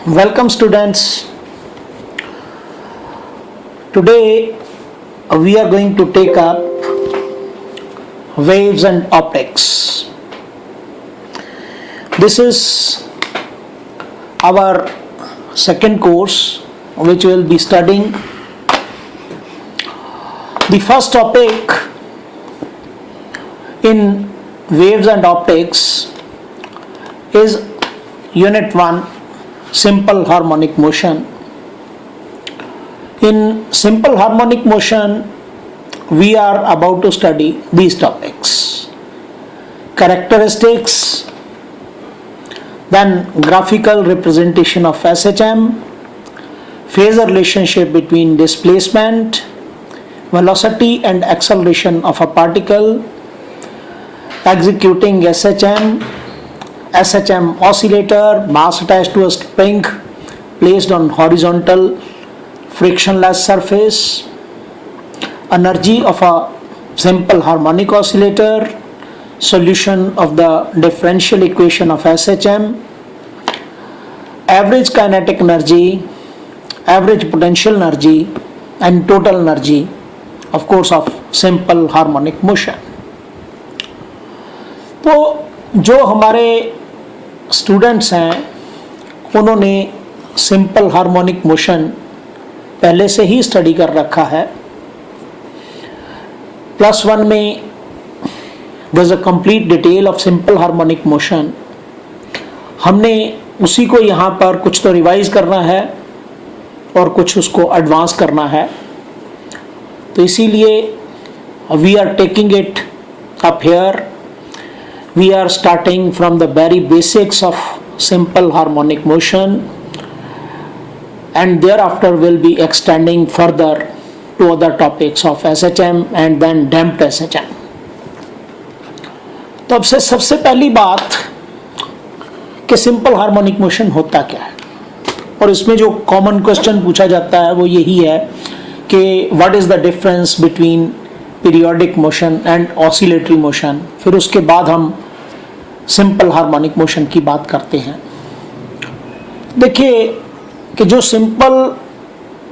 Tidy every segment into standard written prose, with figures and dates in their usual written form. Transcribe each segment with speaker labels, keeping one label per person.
Speaker 1: Welcome students. Today we are going to take up waves and optics. This is our second course which we will be studying. The first topic in waves and optics is Unit 1, simple harmonic motion. In simple harmonic motion, we are about to study these topics: characteristics, then graphical representation of SHM, phasor relationship between displacement, velocity and acceleration of a particle, executing SHM oscillator, mass attached to a spring placed on horizontal frictionless surface, energy of a simple harmonic oscillator, solution of the differential equation of SHM, average kinetic energy, average potential energy and total energy, of course, of simple harmonic motion. तो जो हमारे students हैं उन्होंने simple harmonic motion पहले से ही study कर रखा है. +1 में there is a complete detail of simple harmonic motion. हमने उसी को यहाँ पर कुछ तो रिवाइज करना है और कुछ उसको एडवांस करना है. तो इसीलिए we are taking it up here. We are starting from the very basics of simple harmonic motion and thereafter will be extending further to other topics of SHM and then damped SHM. तो अब से सबसे पहली बात कि simple harmonic motion होता क्या है, और इसमें जो कॉमन क्वेश्चन पूछा जाता है वो यही है कि what is the difference between periodic motion and oscillatory motion. फिर उसके बाद हम सिंपल हार्मोनिक मोशन की बात करते हैं. देखिए कि जो सिंपल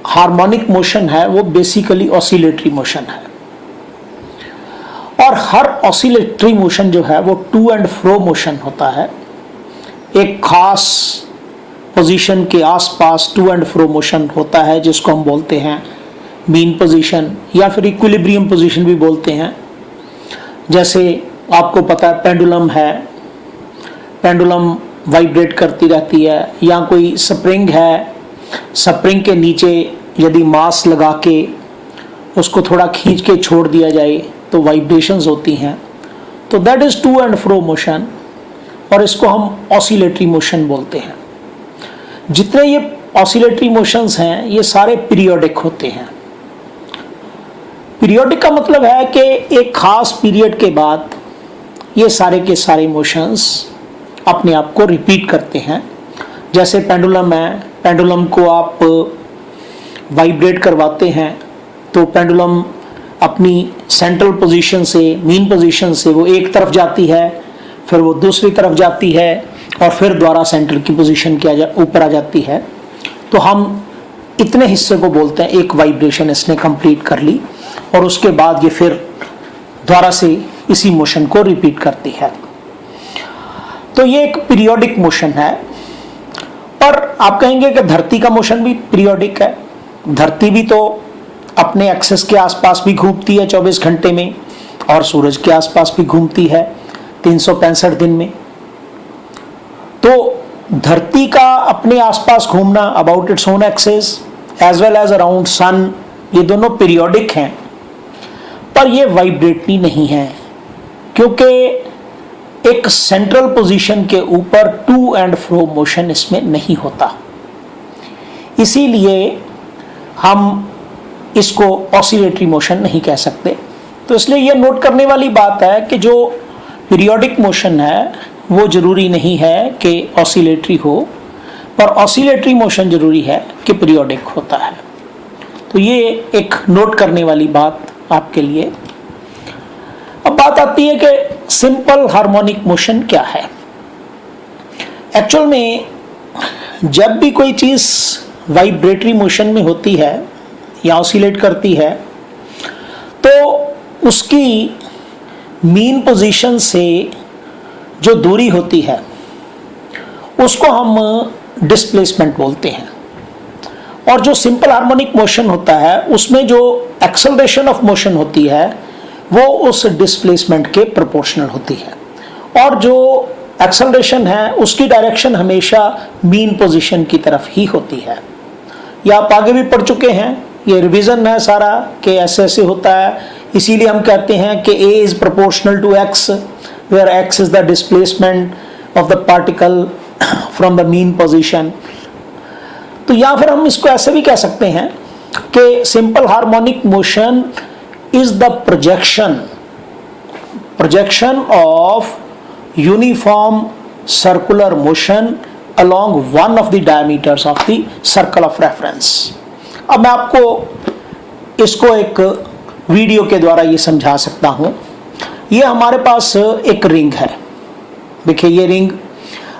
Speaker 1: हार्मोनिक मोशन है वो बेसिकली ऑसिलेटरी मोशन है, और हर ऑसिलेटरी मोशन जो है वो टू एंड फ्रो मोशन होता है. एक खास पोजीशन के आसपास टू एंड फ्रो मोशन होता है जिसको हम बोलते हैं मीन पोजीशन या फिर इक्विलिब्रियम पोजीशन भी बोलते हैं. जैसे आपको पता है पेंडुलम है, पेंडुलम वाइब्रेट करती रहती है, या कोई स्प्रिंग है, स्प्रिंग के नीचे यदि मास लगा के उसको थोड़ा खींच के छोड़ दिया जाए तो वाइब्रेशंस होती हैं. तो that is to and fro motion और इसको हम ऑसिलेटरी मोशन बोलते हैं. जितने ये ऑसिलेटरी मोशंस हैं ये सारे पीरियोडिक होते हैं. पीरियोडिक का मतलब है कि एक खास पीरियड के बाद ये सारे के सारे मोशंस अपने आप को रिपीट करते हैं. जैसे पेंडुलम है, पेंडुलम को आप वाइब्रेट करवाते हैं तो पेंडुलम अपनी सेंट्रल पोजीशन से, मीन पोजीशन से वो एक तरफ जाती है, फिर वो दूसरी तरफ जाती है और फिर दोबारा सेंटर की पोजीशन के ऊपर आ जाती है. तो हम इतने हिस्से को बोलते हैं एक वाइब्रेशन इसने कंप्लीट कर ली, और उसके बाद ये फिर दोबारा से इसी मोशन को रिपीट करती है. तो ये एक पीरियोडिक मोशन है. पर आप कहेंगे कि धरती का मोशन भी पीरियोडिक है. धरती भी तो अपने एक्सिस के आसपास भी घूमती है 24 घंटे में, और सूरज के आसपास भी घूमती है 365 दिन में. तो धरती का अपने आसपास घूमना about its own axis as well as around sun, ये दोनों पीरियोडिक हैं. पर ये वाइब्रेटरी नहीं है, क्योंकि एक सेंट्रल पोजीशन के ऊपर टू एंड फ्रो मोशन इसमें नहीं होता. इसीलिए हम इसको ऑसिलेटरी मोशन नहीं कह सकते. तो इसलिए यह नोट करने वाली बात है कि जो पीरियोडिक मोशन है वो जरूरी नहीं है कि ऑसिलेटरी हो, पर ऑसिलेटरी मोशन जरूरी है कि पीरियोडिक होता है. तो ये एक नोट करने वाली बात आपके लिए. अब बात आती है कि सिंपल हार्मोनिक मोशन क्या है. एक्चुअल में जब भी कोई चीज़ वाइब्रेटरी मोशन में होती है या ऑसिलेट करती है तो उसकी मीन पोजीशन से जो दूरी होती है उसको हम डिस्प्लेसमेंट बोलते हैं। और जो सिंपल हार्मोनिक मोशन होता है उसमें जो एक्सेलरेशन ऑफ मोशन होती है वो उस डिस्प्लेसमेंट के प्रोपोर्शनल होती है। और जो एक्सेलरेशन है उसकी डायरेक्शन हमेशा मीन पोजीशन की तरफ ही होती है। ये आप आगे भी पढ़ चुके हैं, ये रिवीजन है सारा कि ऐसे ऐसे होता है। इसीलिए हम कहते हैं कि A is proportional to X, where X is the displacement of the particle from the mean position. तो या फिर हम इसको ऐसे भी कह सकते हैं कि simple harmonic motion is the projection of uniform circular motion along one of the diameters of the circle of reference। अब मैं आपको इसको एक वीडियो के द्वारा ये समझा सकता हूँ। ये हमारे पास एक रिंग है, देखिए ये रिंग।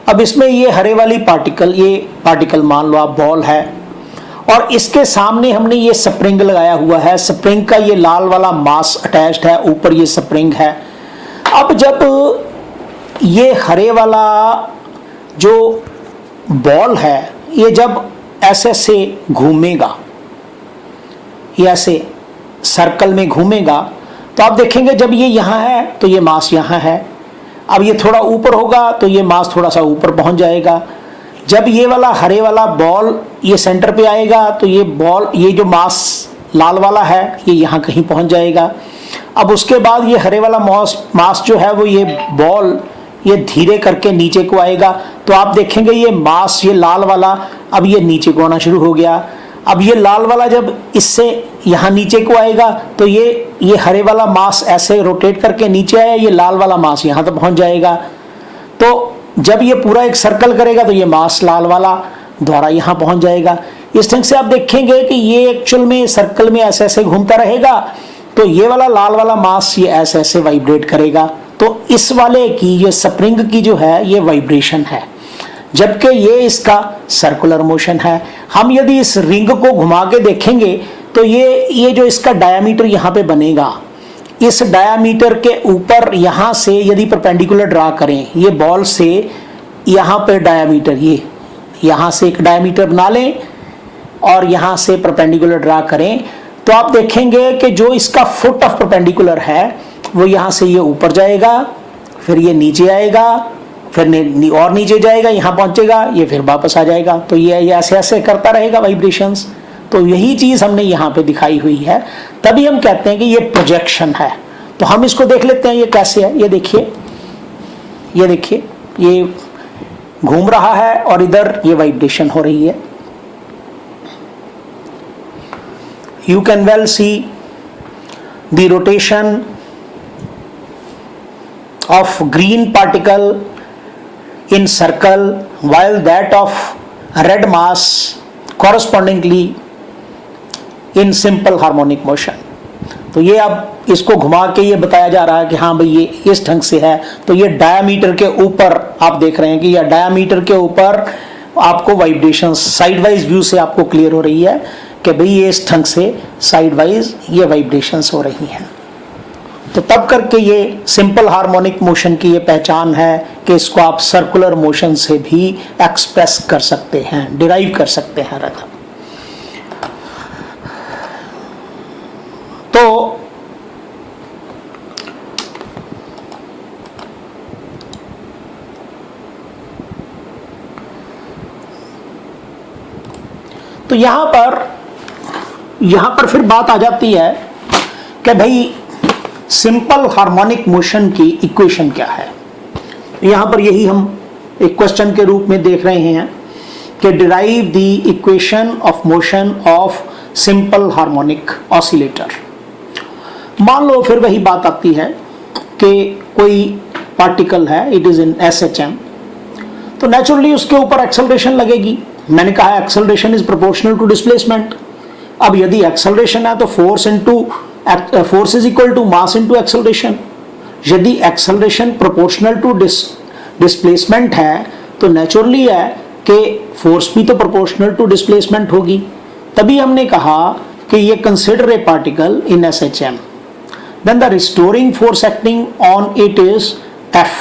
Speaker 1: अब इसमें ये हरे वाली पार्टिकल, ये पार्टिकल मान लो आप बॉल है, और इसके सामने हमने ये स्प्रिंग लगाया हुआ है। स्प्रिंग का ये लाल वाला मास अटैच्ड है, ऊपर ये स्प्रिंग है। अब जब ये हरे वाला जो बॉल है ये जब ऐसे ऐसे घूमेगा, ये ऐसे सर्कल में घूमेगा, तो आप देखेंगे जब ये यहाँ है तो ये मास यहाँ है। अब ये थोड़ा ऊपर होगा तो ये मास थोड़ा सा ऊपर पहुँच जाएगा। जब ये वाला हरे वाला बॉल ये सेंटर पे आएगा तो ये बॉल, ये जो मास लाल वाला है ये यहाँ कहीं पहुँच जाएगा। अब उसके बाद ये हरे वाला मास जो है वो ये बॉल ये धीरे करके नीचे को आएगा। तो आप देखेंगे ये मास, ये लाल वाला अब ये नीचे को आना शुरू हो गया। अब ये लाल वाला जब इससे यहाँ नीचे को आएगा तो ये हरे वाला मास ऐसे रोटेट करके नीचे आया, ये लाल वाला मास यहाँ तक पहुँच जाएगा। तो जब ये पूरा एक सर्कल करेगा तो ये मास लाल वाला द्वारा यहाँ पहुँच जाएगा। इस ढंग से आप देखेंगे कि ये एक्चुअल में सर्कल में ऐसे ऐसे घूमता रहेगा, तो ये वाला लाल वाला मास ये ऐसे ऐसे वाइब्रेट करेगा। तो इस वाले की, ये स्प्रिंग की जो है ये वाइब्रेशन है, जबकि ये इसका सर्कुलर मोशन है। हम यदि इस रिंग को घुमा के देखेंगे तो ये जो इसका डायामीटर यहाँ पे बनेगा, इस डायामीटर के ऊपर यहाँ से यदि परपेंडिकुलर ड्रा करें, ये बॉल से यहाँ पे डायामीटर, ये यहाँ से एक डायामीटर बना लें और यहाँ से परपेंडिकुलर ड्रा करें, तो आप देखेंगे कि जो इसका फुट ऑफ परपेंडिकुलर है वो यहाँ से ये ऊपर जाएगा, फिर ये नीचे आएगा, फिर और नीचे जाएगा, यहाँ पहुँचेगा, ये फिर वापस आ जाएगा। तो ये ऐसे ऐसे करता रहेगा वाइब्रेशंस। तो यही चीज़ हमने यहाँ पे दिखाई हुई है, तभी हम कहते हैं कि ये प्रोजेक्शन है। तो हम इसको देख लेते हैं ये कैसे है। ये देखिए, ये घूम रहा है और इधर ये वाइब्रेशन हो रही है। You can well see the rotation of green particle in circle while that of red mass correspondingly in simple harmonic motion। तो ये अब इसको घुमा के ये बताया जा रहा है कि हाँ भाई ये इस ढंग से है। तो ये डायामीटर के ऊपर आप देख रहे हैं कि यह डायामीटर के ऊपर आपको वाइब्रेशन साइड वाइज व्यू से आपको क्लियर हो रही है कि भाई ये इस ढंग से साइड वाइज ये वाइब्रेशंस हो रही हैं। तो तब करके ये सिंपल हार्मोनिक मोशन की ये पहचान है कि इसको आप सर्कुलर मोशन से भी एक्सप्रेस कर सकते हैं, डिराइव कर सकते हैं रकम। तो यहां पर फिर बात आ जाती है कि भाई सिंपल हार्मोनिक मोशन की इक्वेशन क्या है। यहां पर यही हम एक क्वेश्चन के रूप में देख रहे हैं कि derive the equation of motion of simple harmonic oscillator. मान लो फिर वही बात आती है कि कोई पार्टिकल है, इट इज इन SHM, तो नेचुरली उसके ऊपर एक्सेलरेशन लगेगी। मैंने कहा acceleration is proportional to displacement. अब यदि एक्सेलरेशन है तो force is equal to mass into acceleration. यदि एक्सेलरेशन प्रोपोर्शनल टू डिस्प्लेसमेंट है तो नेचुरली है कि फोर्स भी तो प्रोपोर्शनल टू डिस्प्लेसमेंट होगी, तभी हमने कहा कि ये consider a particle in SHM, then the restoring force acting on it is F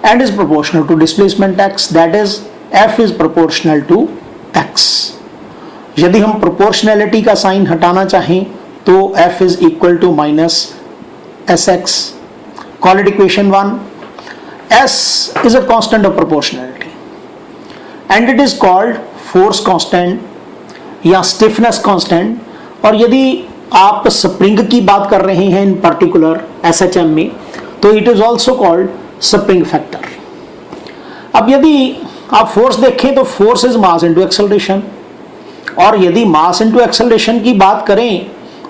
Speaker 1: and is proportional to displacement x, that is F is proportional to x. यदि हम प्रोपोर्शनैलिटी का sign हटाना चाहें तो F is equal to minus Sx. Call it equation 1. S is a constant of proportionality and it is called force constant या stiffness constant. और यदि आप स्प्रिंग की बात कर रहे हैं इन पर्टिकुलर SHM में तो it is also called spring factor. अब यदि आप फोर्स देखें तो force is mass into acceleration, और यदि मास इनटू एक्सेलरेशन की बात करें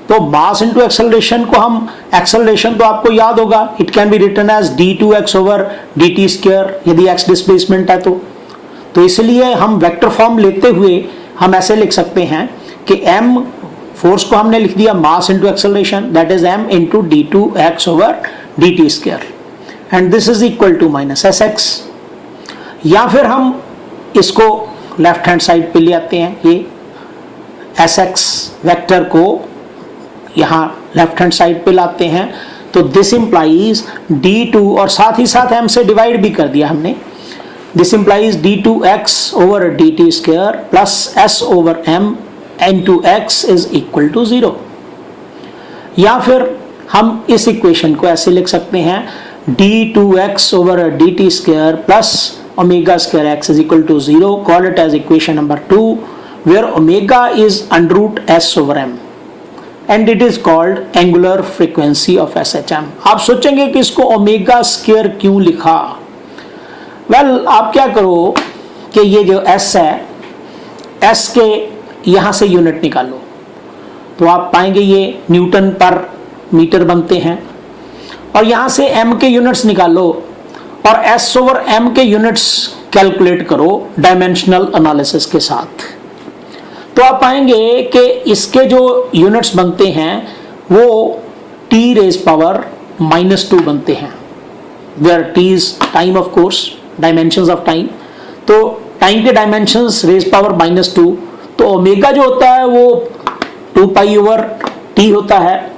Speaker 1: तो मास इनटू एक्सेलरेशन को हम, एक्सेलरेशन तो आपको याद होगा, it can be written as d2x over dt square यदि x डिस्प्लेसमेंट है तो इसलिए हम वेक्टर फॉर्म लेते हुए हम ऐसे लिख सकते हैं कि m, फोर्स को हमने लिख दिया mass into acceleration, that is m into d2x over dt square and this is equal to minus Sx. या फिर हम इसको लेफ्ट हैंड साइड पे ले आते हैं, ये Sx वेक्टर को यहाँ लेफ्ट हैंड साइड पे लाते हैं तो दिस इंप्लाइज d2 और साथ ही साथ m से डिवाइड भी कर दिया हमने, this implies d2x over dt square plus s over m into x is equal to 0. या फिर हम इस इक्वेशन को ऐसे लिख सकते हैं d2x over dt square plus omega square x is equal to 0. Call it as equation number 2 where omega is under root s over m and it is called angular frequency of SHM. आप सोचेंगे कि इसको omega square क्यों लिखा? Well, आप क्या करो कि ये जो s है, s के यहाँ से यूनिट निकालो तो आप पाएंगे ये न्यूटन पर मीटर बनते हैं, और यहाँ से m के यूनिट्स निकालो और s ओवर m के यूनिट्स कैलकुलेट करो डायमेंशनल एनालिसिस के साथ, तो आप पाएंगे कि इसके जो यूनिट्स बनते हैं वो t रेज पावर -2 बनते हैं, where t is time of course, dimensions of time, तो टाइम के डायमेंशंस रेज पावर -2, तो ओमेगा जो होता है वो 2 पाई ओवर t होता है,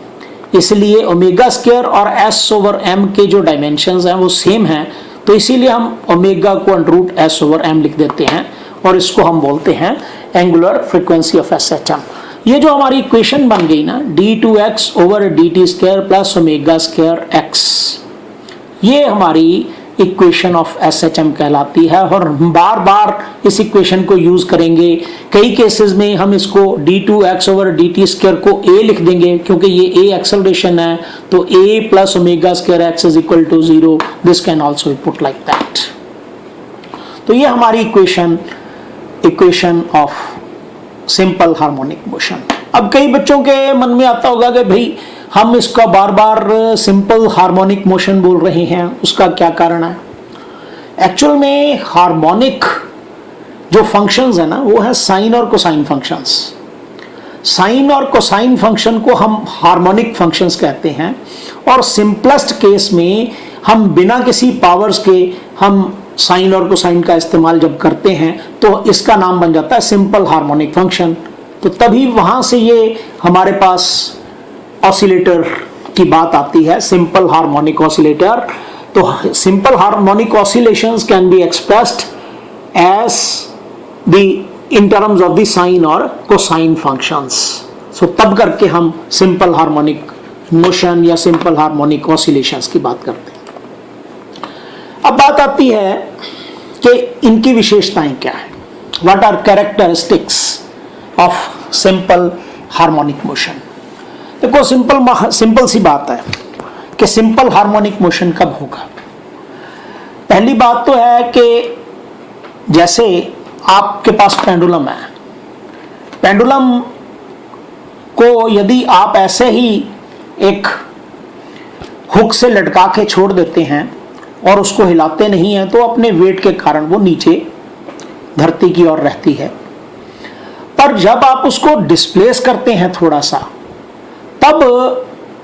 Speaker 1: इसलिए ओमेगा स्क्वायर और s ओवर m के जो डायमेंशंस हैं वो सेम हैं, तो इसीलिए हम ओमेगा को under root s over m लिख देते हैं और इसको हम बोलते हैं एंगुलर फ्रीक्वेंसी ऑफ SHM. ये जो हमारी इक्वेशन बन गई ना d2x over dt square plus omega square x, ये हमारी इक्वेशन ऑफ SHM कहलाती है और हम बार बार इस इक्वेशन को यूज करेंगे. कई केसेस में हम इसको d2x ओवर dt स्क्वायर को a लिख देंगे क्योंकि ये a एक्सेलरेशन है, तो a plus omega square x is equal to 0. This can also be put like that. तो ये हमारी equation of simple harmonic motion. अब कई बच्चों के मन में आता होगा कि भाई हम इसका बार बार सिंपल हार्मोनिक मोशन बोल रहे हैं, उसका क्या कारण है? एक्चुअल में हार्मोनिक जो फंक्शंस है ना वो है साइन और कोसाइन फंक्शंस. साइन और कोसाइन फंक्शन को हम हार्मोनिक फंक्शंस कहते हैं, और सिंपलेस्ट केस में हम बिना किसी पावर्स के हम साइन और कोसाइन का इस्तेमाल जब करते हैं तो इसका नाम बन जाता है सिंपल हार्मोनिक फंक्शन. तो तभी वहां से ये हमारे पास ऑसिलेटर की बात आती है, सिंपल हार्मोनिक ऑसिलेटर. तो simple harmonic oscillations can be expressed as the in terms of the sine और कोसाइन फंक्शंस. सो तब करके हम सिंपल हार्मोनिक मोशन या सिंपल हार्मोनिक ऑसिलेशंस की बात करते हैं. अब बात आती है कि इनकी विशेषताएं क्या है, what are characteristics of simple harmonic motion. देखो सिंपल सी बात है कि सिंपल हार्मोनिक मोशन कब होगा. पहली बात तो है कि जैसे आपके पास पेंडुलम है, पेंडुलम को यदि आप ऐसे ही एक हुक से लटका के छोड़ देते हैं और उसको हिलाते नहीं हैं तो अपने वेट के कारण वो नीचे धरती की ओर रहती है. पर जब आप उसको डिस्प्लेस करते हैं थोड़ा सा, तब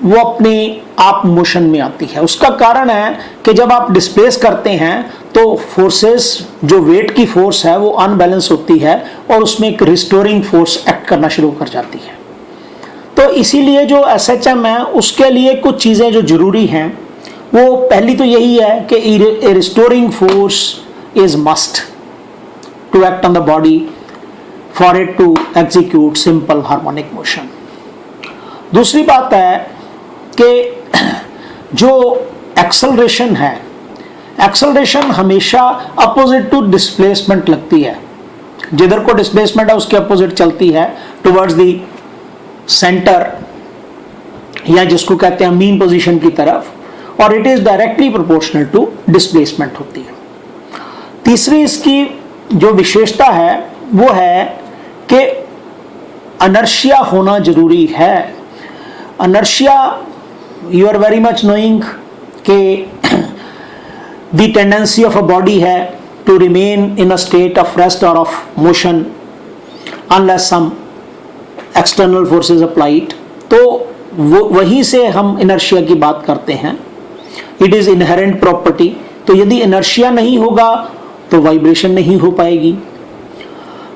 Speaker 1: वो अपने आप मोशन में आती है. उसका कारण है कि जब आप डिस्प्लेस करते हैं तो फोर्सेस, जो वेट की फोर्स है वो अनबैलेंस होती है और उसमें एक रिस्टोरिंग फोर्स एक्ट करना शुरू कर जाती है। तो इसीलिए जो एसएचएम है उसके लिए कुछ चीज़ें जो जरूरी हैं, वो पहली तो यही है कि a restoring force is must to act on the body for it to execute simple harmonic motion. दूसरी बात है कि जो एक्सेलरेशन है, एक्सेलरेशन हमेशा अपोजिट टू डिस्प्लेसमेंट लगती है। जिधर को डिस्प्लेसमेंट है उसके अपोजिट चलती है, टुवर्ड्स द सेंटर, या जिसको कहते हैं मीन पोजीशन की तरफ, और it is directly proportional to displacement होती है। तीसरी इसकी जो विशेषता है वो है कि अनर्शिया होना जरूरी है। Inertia, you are very much knowing कि the tendency of a body है to remain in a state of rest or of motion unless some external forces applied। तो वो वहीं से हम inertia की बात करते हैं। It is inherent property। तो यदि inertia नहीं होगा तो वाइब्रेशन नहीं हो पाएगी।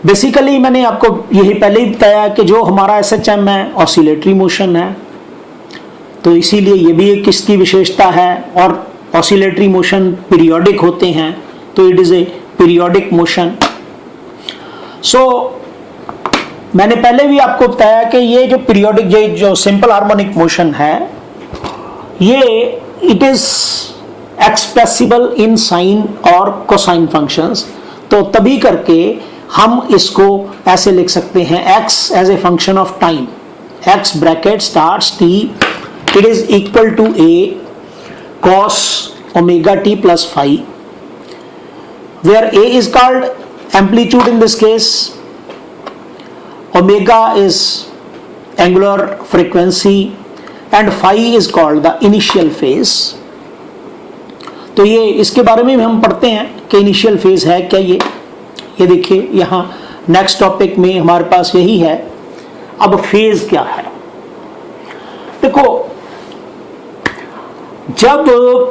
Speaker 1: बेसिकली मैंने आपको यही पहले ही बताया कि जो हमारा एसएचएम है ऑसिलेटरी मोशन है, तो इसीलिए ये भी एक किसकी विशेषता है, और ऑसिलेटरी मोशन पीरियोडिक होते हैं, तो it is a periodic motion. So मैंने पहले भी आपको बताया कि ये जो पीरियोडिक, जो सिंपल हार्मोनिक मोशन है, ये it is expressible in sine और कोसाइन फंक्शंस। तो तभी करके हम इसको ऐसे लिख सकते हैं, x as a function of time, x bracket starts t, it is equal to a cos omega t plus phi, where a is called amplitude in this case, omega is angular frequency, and phi is called the initial phase। तो ये इसके बारे में हम पढ़ते हैं कि initial phase है क्या। ये देखिए यहाँ नेक्स्ट टॉपिक में हमारे पास यही है। अब फेज क्या है, देखो जब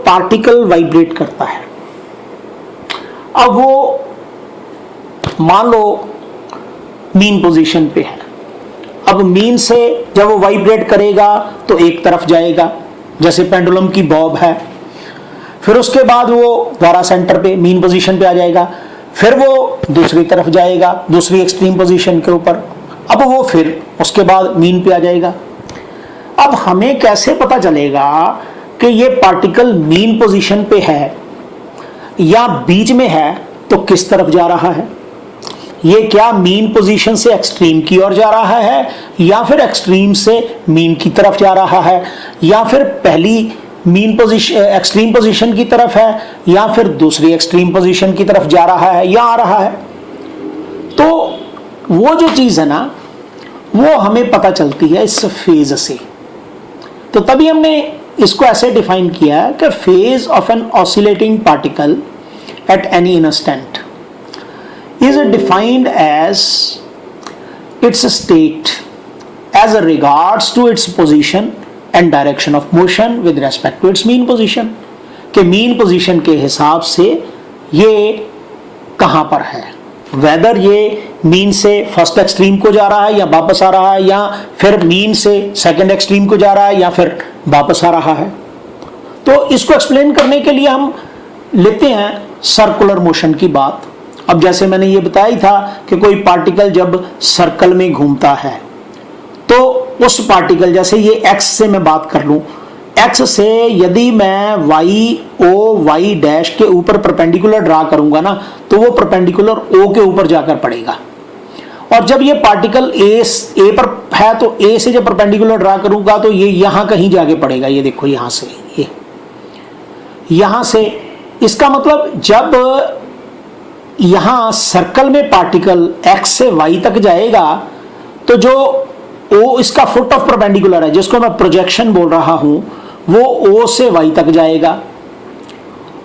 Speaker 1: पार्टिकल वाइब्रेट करता है, अब वो मान लो मीन पोजीशन पे है, अब मीन से जब वो वाइब्रेट करेगा तो एक तरफ जाएगा, जैसे पेंडुलम की बॉब है, फिर उसके बाद वो दोबारा सेंटर पे मीन पोजीशन पे आ जाएगा, फिर वो दूसरी तरफ जाएगा दूसरी एक्सट्रीम पोजीशन के ऊपर, अब वो फिर उसके बाद मीन पे आ जाएगा। अब हमें कैसे पता चलेगा कि ये पार्टिकल मीन पोजीशन पे है या बीच में है, तो किस तरफ जा रहा है? ये क्या मीन पोजीशन से एक्सट्रीम की ओर जा रहा है, या फिर एक्सट्रीम से मीन की तरफ जा रहा है, या फिर पहली मीन पोजीशन एक्सट्रीम पोजीशन की तरफ है, या फिर दूसरी एक्सट्रीम पोजीशन की तरफ जा रहा है या आ रहा है? तो वो जो चीज है ना, वो हमें पता चलती है इस फेज से। तो तभी हमने इसको ऐसे डिफाइन किया कि phase of an oscillating particle at any instant is defined as its state as regards to its position and direction of motion with respect to its mean position। कि mean position के हिसाब से ये कहाँ पर है, वेदर ये mean से फर्स्ट एक्सट्रीम को जा रहा है या वापस आ रहा है, या फिर मीन से सेकंड एक्सट्रीम को जा रहा है या फिर वापस आ रहा है। तो इसको एक्सप्लेन करने के लिए हम लेते हैं सर्कुलर मोशन की बात। अब जैसे मैंने ये बताया ही था कि कोई पार्टिकल जब सर्कल में घूमता है, तो उस पार्टिकल, जैसे ये x से मैं बात कर लूं, x से यदि मैं y डैश के ऊपर परपेंडिकुलर ड्रा करूंगा ना, तो वो परपेंडिकुलर o के ऊपर जाकर पड़ेगा। और जब ये पार्टिकल a पर है, तो a से जब परपेंडिकुलर ड्रा करूंगा तो ये यहां कहीं जाके पड़ेगा। ये देखो यहां से, ये यहां से, इसका मतलब जब यहां सर्कल में पार्टिकल x से y तक जाएगा, तो जो o इसका फुट ऑफ परपेंडिकुलर है, जिसको मैं प्रोजेक्शन बोल रहा हूं, वो o से y तक जाएगा।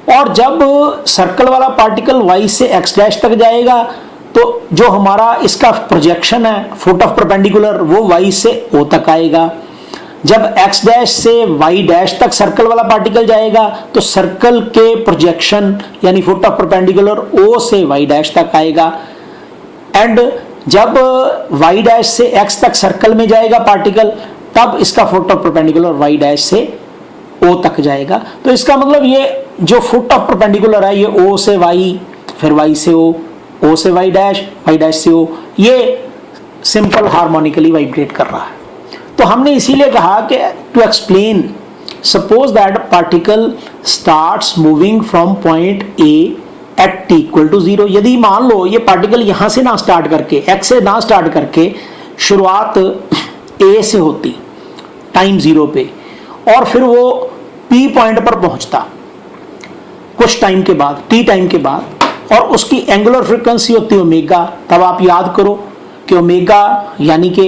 Speaker 1: और जब सर्कल वाला पार्टिकल y से x डैश तक जाएगा, तो जो हमारा इसका प्रोजेक्शन है फुट ऑफ परपेंडिकुलर, वो y से o तक आएगा। जब x डैश से y डैश तक सर्कल वाला पार्टिकल जाएगा तो सर्कल के प्रोजेक्शन यानी फुट ऑफ परपेंडिकुलर O से y डैश तक आएगा, एंड जब y डैश से x तक सर्कल में जाएगा पार्टिकल तब इसका foot of perpendicular y dash से O तक जाएगा। तो इसका मतलब ये जो फुट ऑफ परपेंडिकुलर है ये O से y, फिर y से O से y डैश से O, ये सिंपल हार्मोनिकली वाइब्रेट कर रहा है। तो हमने इसीलिए कहा कि to explain, suppose that particle starts moving from point A at t equal to 0। यदि मान लो ये पार्टिकल यहां से ना स्टार्ट करके, x से ना स्टार्ट करके शुरुआत A से होती टाइम 0 पे, और फिर वो P पॉइंट पर पहुंचता कुछ टाइम के बाद, t टाइम के बाद, और उसकी एंगुलर फ्रीक्वेंसी होती है ओमेगा, तब आप याद करो कि ओमेगा यानी कि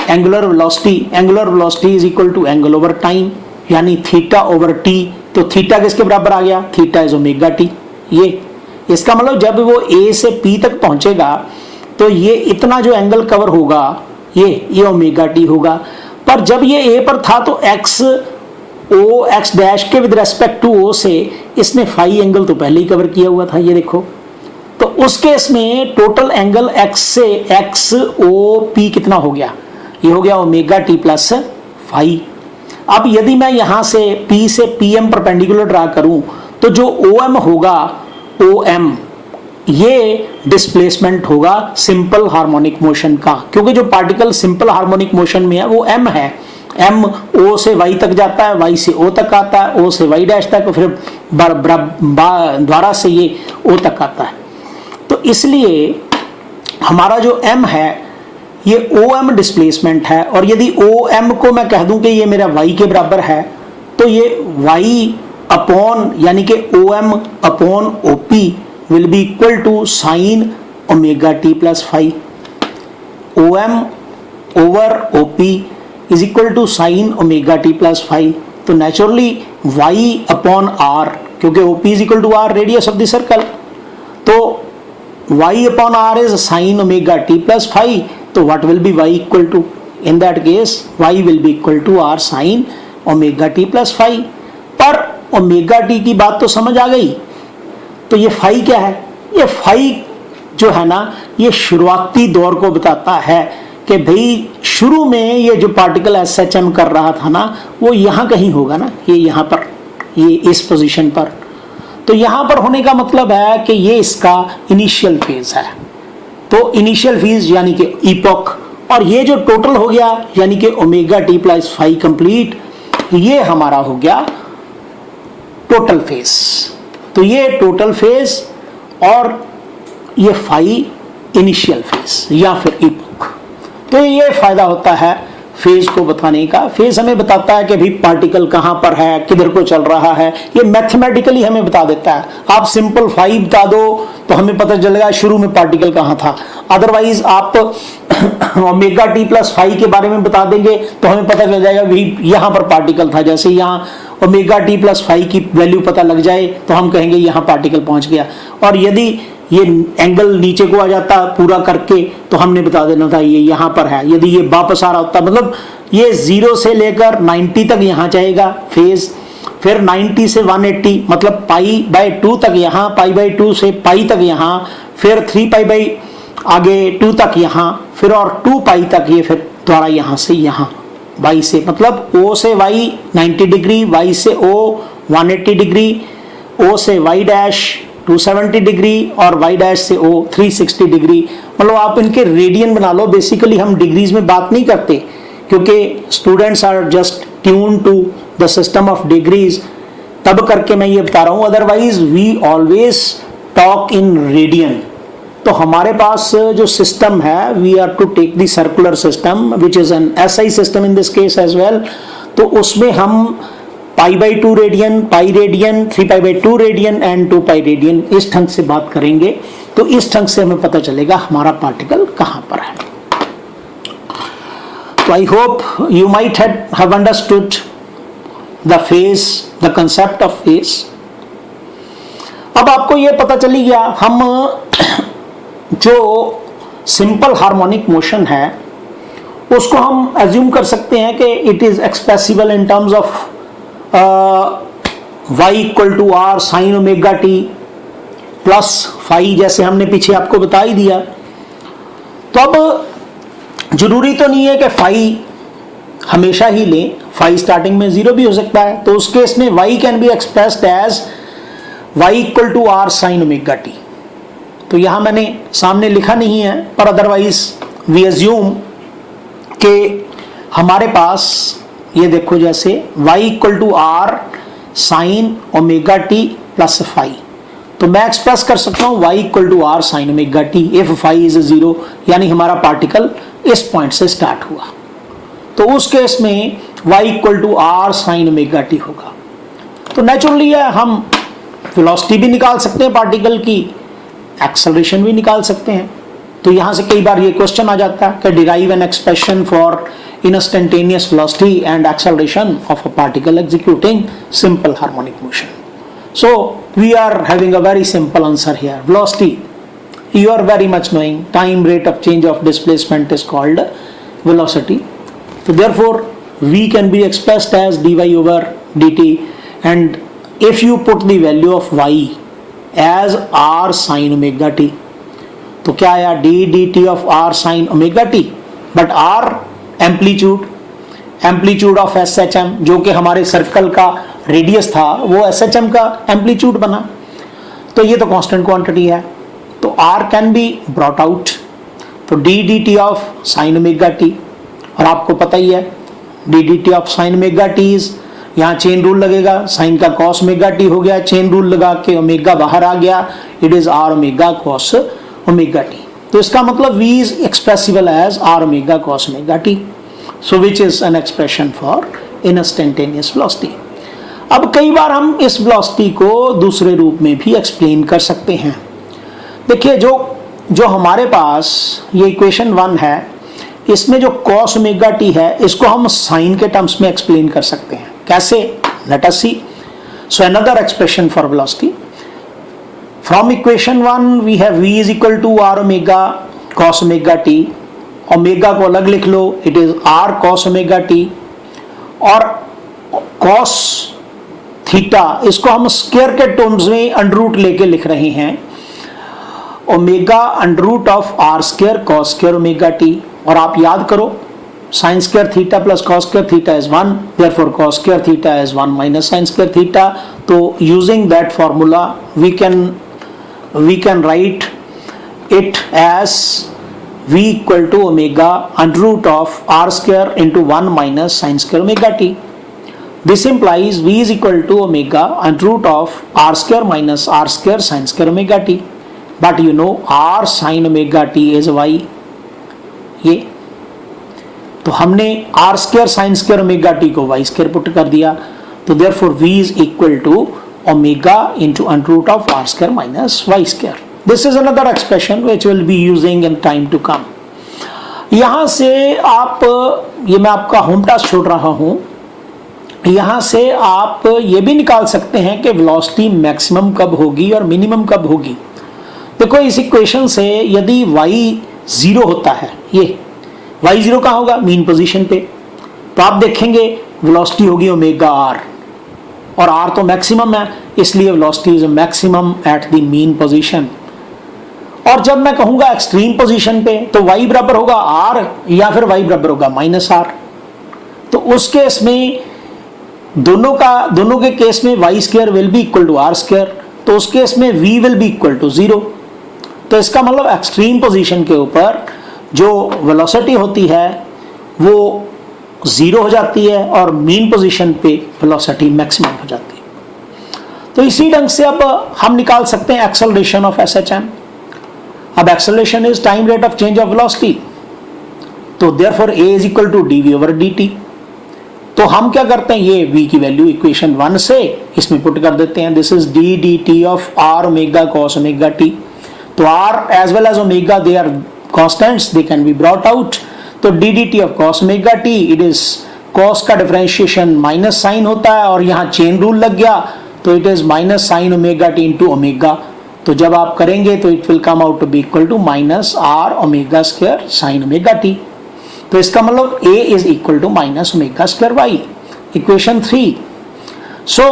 Speaker 1: angular velocity is equal to angle over time, यानी थीटा ओवर टी। तो थीटा किसके बराबर आ गया? Theta is omega T. ये इसका मतलब जब वो ए से पी तक पहुंचेगा तो ये इतना जो एंगल कवर होगा ये ओमेगा टी होगा। पर जब ये ए पर था तो एक्स डैश के विद रेस्पेक्ट टू ओ से इसने फाई एंगल तो पहले ही कवर किया हुआ था, ये देखो। तो उस केस में टोटल एंगल एक्स से एक्स ओ पी कितना हो गया? ये हो गया ओमेगा टी प्लस फाई। अब यदि मैं यहां से पी से पी एम परपेंडिकुलर ड्रा करूं तो जो ओ एम होगा, ओ एम, ये डिस्प्लेसमेंट होगा सिंपल हार्मोनिक मोशन का, क्योंकि जो पार्टिकल सिंपल हार्मोनिक मोशन में है वो एम है। एम ओ से वाई तक जाता है, वाई से ओ तक आता है, ओ से वाई डैश तक, फिर द्वारा से ये ओ तक आता है। तो इसलिए हमारा जो एम है ये ओ एम डिस्प्लेसमेंट है, और यदि ओ एम को मैं कह दूं कि ये मेरा वाई के बराबर है तो ये वाई अपॉन यानी कि O M upon O P will be equal to sine omega T plus five. O M over O P is equal to sine omega T plus five. तो नेचुरली वाई अपॉन आर, क्योंकि O P is equal to R radius of the circle, तो y upon r is sin omega t plus phi. So what will be y equal to? In that case y will be equal to r sin omega t plus phi. पर omega t की बात तो समझ आ गई। तो ये phi क्या है? ये phi जो है ना, ये शुरुआती दौर को बताता है कि भाई शुरू में ये जो पार्टिकल SHM कर रहा था ना वो यहाँ कहीं होगा ना, ये यहाँ पर, ये इस पोजीशन पर। तो यहां पर होने का मतलब है कि ये इसका इनिशियल फेज है। तो इनिशियल फेज यानी कि इपोक, और ये जो टोटल हो गया यानी कि omega T plus five complete, ये हमारा हो गया टोटल फेज। तो ये टोटल फेज और ये फाइव इनिशियल फेज या फिर इपोक। तो ये फायदा होता है फेज को बताने का। फेज हमें बताता है कि भाई पार्टिकल कहां पर है, किधर को चल रहा है, ये मैथमेटिकली हमें बता देता है। आप सिंपल फाइव बता दो तो हमें पता चलेगा शुरू में पार्टिकल कहां था। अदरवाइज आप ओमेगा टी प्लस फाइव के बारे में बता देंगे तो हमें पता चल जाएगा भाई यहां पर पार्टिकल था। जैसे यहाँ ओमेगा टी प्लस फाइव की वैल्यू पता लग जाए तो हम कहेंगे यहाँ पार्टिकल पहुंच गया। और यदि ये एंगल नीचे को आ जाता पूरा करके तो हमने बता देना था ये यहाँ पर है। यदि ये वापस आ रहा होता, मतलब ये 0 से लेकर 90 तक यहाँ जाएगा फेज, फिर 90 से 180 मतलब पाई बाय 2 तक यहाँ, पाई बाय 2 से पाई तक यहाँ, फिर 3 पाई बाय आगे 2 तक यहाँ, फिर और 2 पाई तक ये, फिर द्वारा यहाँ से यहाँ y से, मतलब o से y 90 डिग्री, y से o 180 डिग्री, o से y डैश 270 डिग्री और y डैश से o 360 डिग्री। मतलब आप इनके रेडियन बना लो। बेसिकली हम डिग्रीज में बात नहीं करते क्योंकि students are just tune to the system of degrees, तब करके मैं ये बता रहा हूँ। Otherwise we always talk in radian. तो हमारे पास जो सिस्टम है, we are to take the circular system which is an SI system in this case as well. तो उसमें हम pi by 2 radian, pi radian, 3 pi by 2 radian and 2 pi radian, इस ढंग से बात करेंगे। तो इस ढंग से हमें पता चलेगा हमारा पार्टिकल कहां पर है। तो आई hope you might have understood the phase, the concept of phase. अब आपको यह पता चली गया हम जो सिंपल हार्मोनिक मोशन है उसको हम एज्यूम कर सकते हैं कि it is expressible in terms of y equal to R sine omega T plus phi, जैसे हमने पीछे आपको बता ही दिया। तो अब जरूरी तो नहीं है कि फाई हमेशा ही लें, फाई स्टार्टिंग में 0 भी हो सकता है। तो उस केस में y can be expressed as y equal to R sine omega T. तो यहां मैंने सामने लिखा नहीं है, पर अदरवाइज वी एज्यूम कि हमारे पास ये देखो जैसे y equal to R sine omega T plus phi, तो मैं एक्सप्रेस कर सकता हूं y equal to R sine omega T if phi is 0, यानी हमारा पार्टिकल इस पॉइंट से स्टार्ट हुआ। तो उस केस में y equal to R sine omega T होगा। तो नेचुरली है हम वेलोसिटी भी निकाल सकते हैं पार्टिकल की, एक्सेलरेशन भी निकाल सकते हैं। तो यहां से कई बार ये क्वेश्चन आ जाता है कि derive an expression for instantaneous velocity and acceleration of a particle executing simple harmonic motion. So we are having a very simple answer here. Velocity, you are very much knowing, time rate of change of displacement is called velocity. So therefore v can be expressed as dy over dt, and if you put the value of y as r sin omega t, तो क्या आया d dt of r sin omega t, but r amplitude of SHM, जो कि हमारे circle का radius था वो SHM का एम्पलीट्यूड बना। तो ये तो कांस्टेंट क्वांटिटी है, तो R can be brought out. तो d dt of sine omega T, और आपको पता ही है d dt of sine omega T is, यहाँ चेन रूल लगेगा, साइन का कॉस ओमेगा टी हो गया, चेन रूल लगा के ओमेगा बाहर आ गया, it is r omega cos omega T. तो इसका मतलब v is expressible as r omega cos omega T, so which is an expression for instantaneous velocity। अब कई बार हम इस velocity को दूसरे रूप में भी एक्सप्लेन कर सकते हैं। देखिए जो हमारे पास ये इक्वेशन 1 है, इसमें जो cos ओमेगा टी है इसको हम साइन के टर्म्स में एक्सप्लेन कर सकते हैं। कैसे? Let us see. So another expression for velocity from equation 1 we have v is equal to r omega cos omega t, omega को अलग लिख लो, it is R cos omega T, और कॉस थीटा इसको हम स्क्वायर के terms में under root लेके लिख रहे हैं, omega under root of R square cos square omega T. और आप याद करो sine square theta plus cos square theta is 1, therefore cos square theta is 1 minus sine square theta. तो using that formula we can write it as v equal to omega under root of r square into 1 minus sin square omega t. This implies v is equal to omega under root of r square minus r square sin square omega t. But you know r sin omega t is y. ये तो हमने r square sin square omega t को y square put कर दिया, तो therefore v is equal to omega into under root of r square minus y square. This is another expression which we'll be using in time to come. यहां से आप, ये मैं आपका होम टास्क छोड़ रहा हूं, यहां से आप ये भी निकाल सकते हैं कि वेलोसिटी मैक्सिमम कब होगी और मिनिमम कब होगी। देखो इस इक्वेशन से यदि y 0 होता है, ये y 0 कहाँ होगा? मीन पोजीशन पे। तो आप देखेंगे वेलोसिटी होगी ओमेगा r, और r तो मैक्सिमम है, इसलिए velocity is maximum eight the mean position. और जब मैं कहूंगा एक्सट्रीम पोजीशन पे, तो y बराबर होगा r या फिर y बराबर होगा माइनस r। तो उस केस में दोनों के केस में y square will be equal to r square, तो उस केस में v will be equal to 0। तो इसका मतलब एक्सट्रीम पोजीशन के ऊपर जो वेलोसिटी होती है वो 0 हो जाती है और मीन पोजीशन पे वेलोसिटी मैक्सिमम हो जाती है। तो इसी ढंग से अब हम निकाल सकते हैं एक्सेलरेशन ऑफ SHM। अब acceleration is time rate of change of velocity, तो therefore a is equal to dv over dt। तो हम क्या करते हैं, ये v की वैल्यू इक्वेशन 1 से इसमें पुट कर देते हैं। This is d dt of r omega cos omega t। तो r as well as omega they are constants, they can be brought out. तो d dt of cos omega t, it is cos का differentiation minus sine होता है, और यहाँ chain rule लग गया, तो it is minus sine omega t into omega. तो जब आप करेंगे तो it will come out to B equal to minus r omega square sine omega t। तो इसका मतलब a is equal to minus omega square y, equation 3। So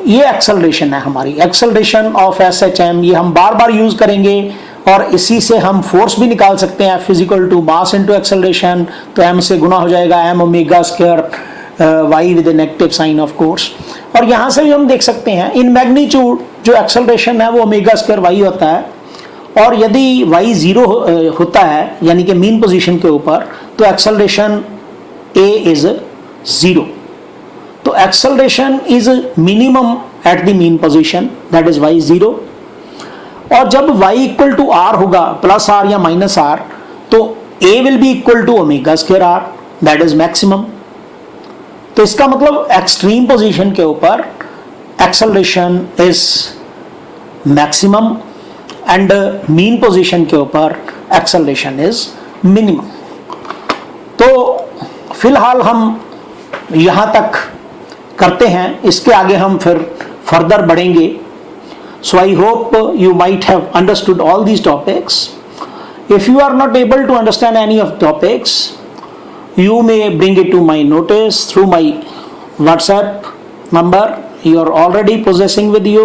Speaker 1: ये acceleration है हमारी, acceleration of S H M, ये हम बार बार use करेंगे और इसी से हम फोर्स भी निकाल सकते हैं, physical to mass into acceleration, तो m से गुना हो जाएगा m omega square y with negative sign of course. और यहाँ से भी हम देख सकते हैं इन मैग्नीट्यूड जो एक्सेलरेशन है वो ओमेगा स्क्वायर वाई होता है, और यदि y जीरो होता है यानी कि मीन पोजीशन के ऊपर, तो एक्सेलरेशन a इज जीरो। तो acceleration is minimum at the mean position, that is y zero. और जब y इक्वल टू r होगा, प्लस r या माइनस r, तो a will be equal to omega square r, that is maximum. तो इसका मतलब extreme position के ऊपर acceleration is maximum and mean position के ऊपर एक्सेलरेशन इज मिनिमम। तो फिलहाल हम यहाँ तक करते हैं, इसके आगे हम फिर फर्दर बढ़ेंगे। So I hope you might have understood all these topics. If you are not able to understand any of topics, you may bring it to my notice through my WhatsApp number you are already possessing with you।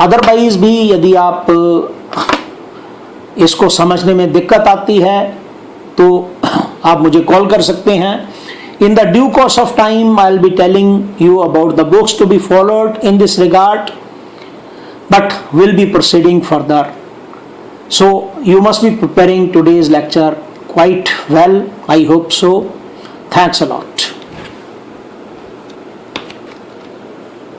Speaker 1: Otherwise भी यदि आप इसको समझने में दिक्कत आती है तो आप मुझे कॉल कर सकते हैं। In the due course of time I will be telling you about the books to be followed in this regard, but will be proceeding further. So you must be preparing today's lecture quite well, I hope so. Thanks a lot.